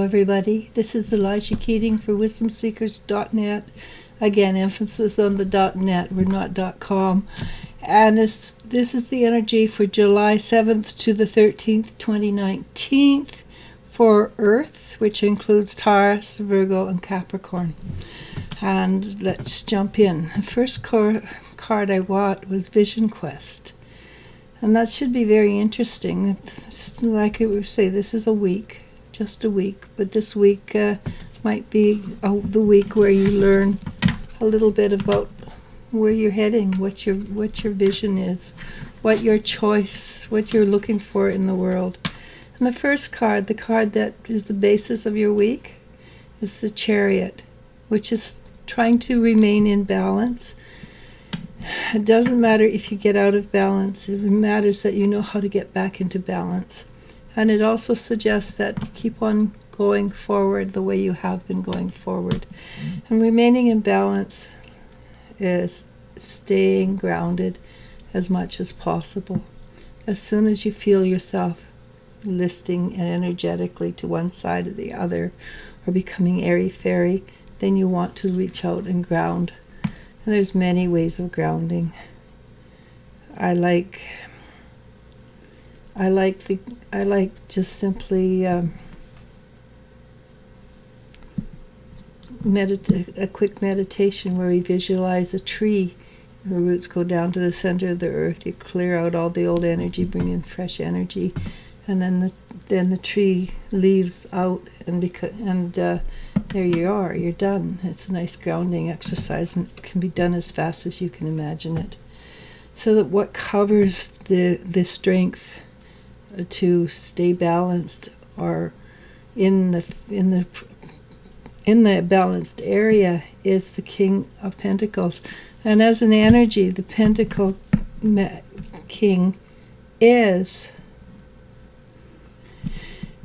everybody. This is Elijah Keating for wisdomseekers.net. Again, emphasis on the .net, we're not .com. And this is the energy for July 7th to the 13th, 2019 for Earth, which includes Taurus, Virgo, and Capricorn. And let's jump in. The first card I got was Vision Quest. And that should be very interesting. It's like I would say, this is a week, just a week. But this week might be the week where you learn a little bit about where you're heading, what your vision is, what your choice, what you're looking for in the world. And the first card, the card that is the basis of your week, is the Chariot, which is trying to remain in balance. It doesn't matter if you get out of balance. It matters that you know how to get back into balance. And it also suggests that you keep on going forward the way you have been going forward. And remaining in balance is staying grounded as much as possible. As soon as you feel yourself listing energetically to one side or the other, or becoming airy-fairy, then you want to reach out and ground. And there's many ways of grounding. I like just simply a quick meditation where we visualize a tree. The roots go down to the center of the earth. You clear out all the old energy, bring in fresh energy, and then the tree leaves out, and there you are, you're done. It's a nice grounding exercise, and it can be done as fast as you can imagine it. So that what covers the strength to stay balanced are in the balanced area is the King of Pentacles. And as an energy, the Pentacle King is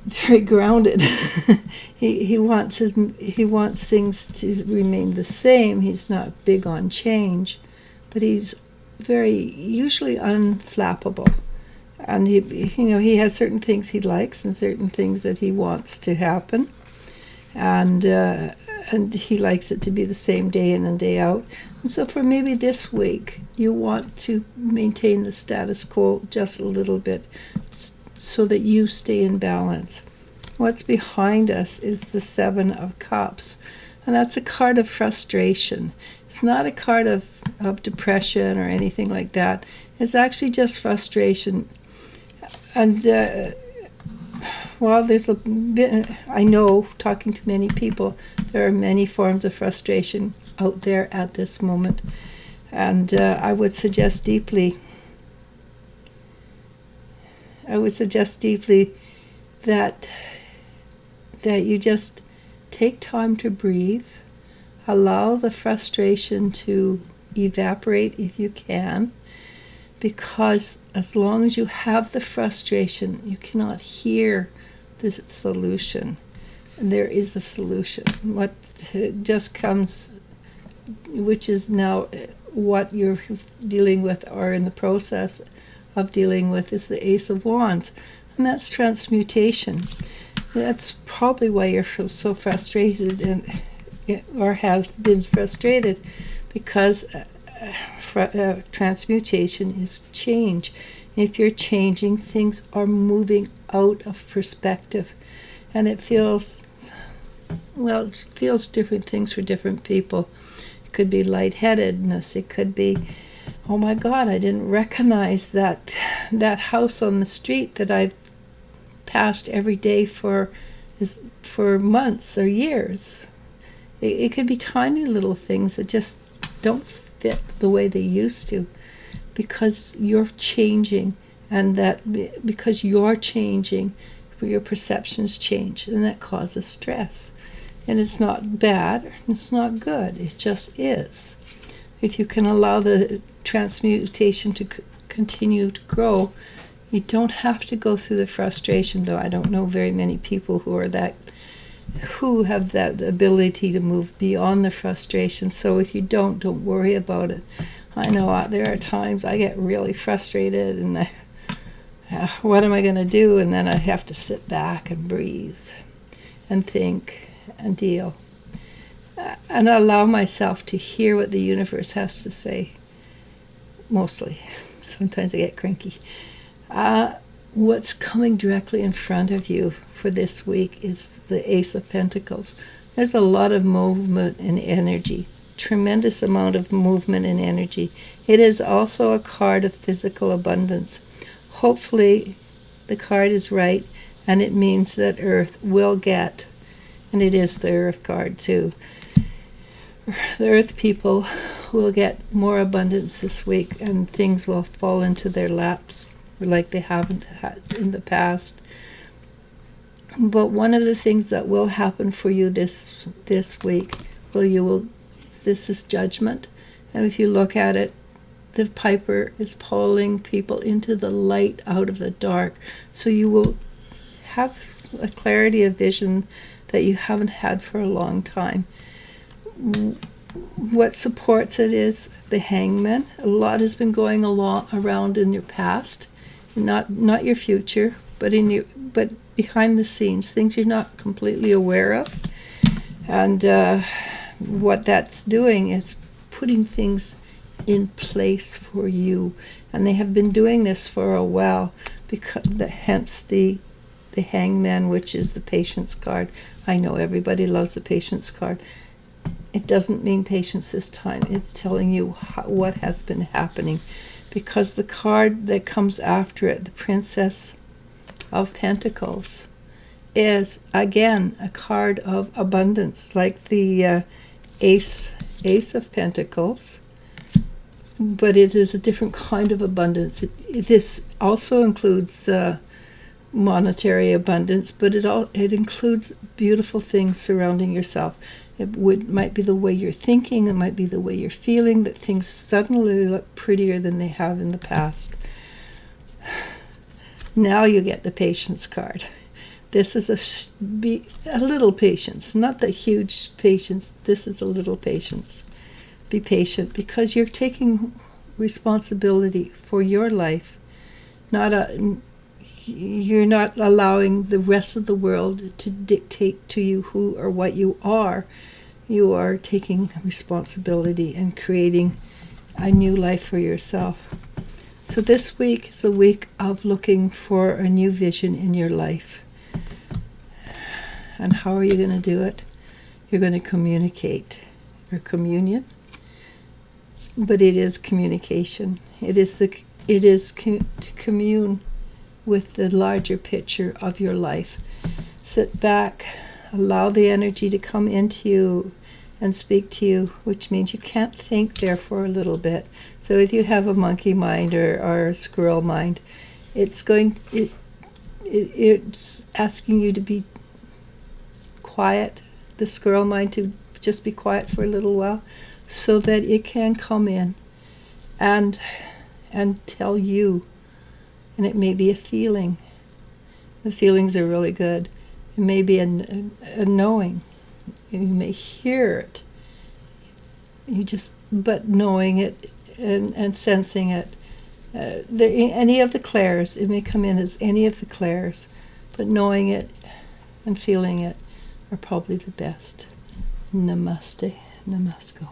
very grounded. he wants things to remain the same. He's not big on change, but he's usually unflappable. And he has certain things he likes and certain things that he wants to happen, and he likes it to be the same day in and day out. And so for maybe this week, you want to maintain the status quo just a little bit, so that you stay in balance. What's behind us is the Seven of Cups, and that's a card of frustration. It's not a card of depression or anything like that. It's actually just frustration. And there's a bit, I know, talking to many people, there are many forms of frustration out there at this moment. And I would suggest deeply that you just take time to breathe, allow the frustration to evaporate if you can, because as long as you have the frustration, you cannot hear the solution. And there is a solution. What just comes, which is now what you're dealing with or in the process of dealing with, is the Ace of Wands, and that's transmutation. That's probably why you're so frustrated or have been frustrated, because transmutation is change. If you're changing, things are moving out of perspective, and it feels different things for different people. It could be lightheadedness. It could be, oh my God, I didn't recognize that house on the street that I've passed every day for months or years. It could be tiny little things that just don't fit the way they used to, because you're changing, and that because you're changing, your perceptions change, and that causes stress. And it's not bad, it's not good, it just is. If you can allow the transmutation to continue to grow, you don't have to go through the frustration, though I don't know very many people who have that ability to move beyond the frustration. So if you don't worry about it. I know there are times I get really frustrated, and what am I going to do? And then I have to sit back and breathe. and think and deal. And allow myself to hear what the universe has to say, mostly. Sometimes I get cranky. What's coming directly in front of you for this week is the Ace of Pentacles. There's a lot of movement and energy, tremendous amount of movement and energy. It is also a card of physical abundance. Hopefully the card is right, and it means that Earth will get, and it is the Earth card too, the Earth people will get more abundance this week, and things will fall into their laps like they haven't had in the past. But one of the things that will happen for you this week, this is judgment. And if you look at it, the Piper is pulling people into the light out of the dark. So you will have a clarity of vision that you haven't had for a long time. What supports it is the Hangman. A lot has been going around in your past, not your future, but behind the scenes, things you're not completely aware of. And what that's doing is putting things in place for you, and they have been doing this for a while, hence the Hangman, which is the Patience card. I know everybody loves the Patience card. It doesn't mean patience this time. It's telling you what has been happening, because the card that comes after it, the Princess of Pentacles, is again a card of abundance, like the Ace of Pentacles, but it is a different kind of abundance. This also includes monetary abundance, but it includes beautiful things surrounding yourself. It might be the way you're thinking, it might be the way you're feeling, that things suddenly look prettier than they have in the past. Now you get the Patience card. This is a little patience, not the huge patience. This is a little patience. Be patient, because you're taking responsibility for your life. You're not allowing the rest of the world to dictate to you who or what you are. You are taking responsibility and creating a new life for yourself. So this week is a week of looking for a new vision in your life. And how are you going to do it? You're going to communicate, or communion. But it is communication. It is to commune with the larger picture of your life. Sit back, allow the energy to come into you and speak to you, which means you can't think there for a little bit. So if you have a monkey mind or a squirrel mind, it's asking you to be quiet, the squirrel mind to just be quiet for a little while, so that it can come in and tell you. And it may be a feeling. The feelings are really good. It may be a knowing. You may hear it. But knowing it and sensing it. Any of the clairs, it may come in as any of the clairs, but knowing it and feeling it are probably the best. Namaste. Namasko.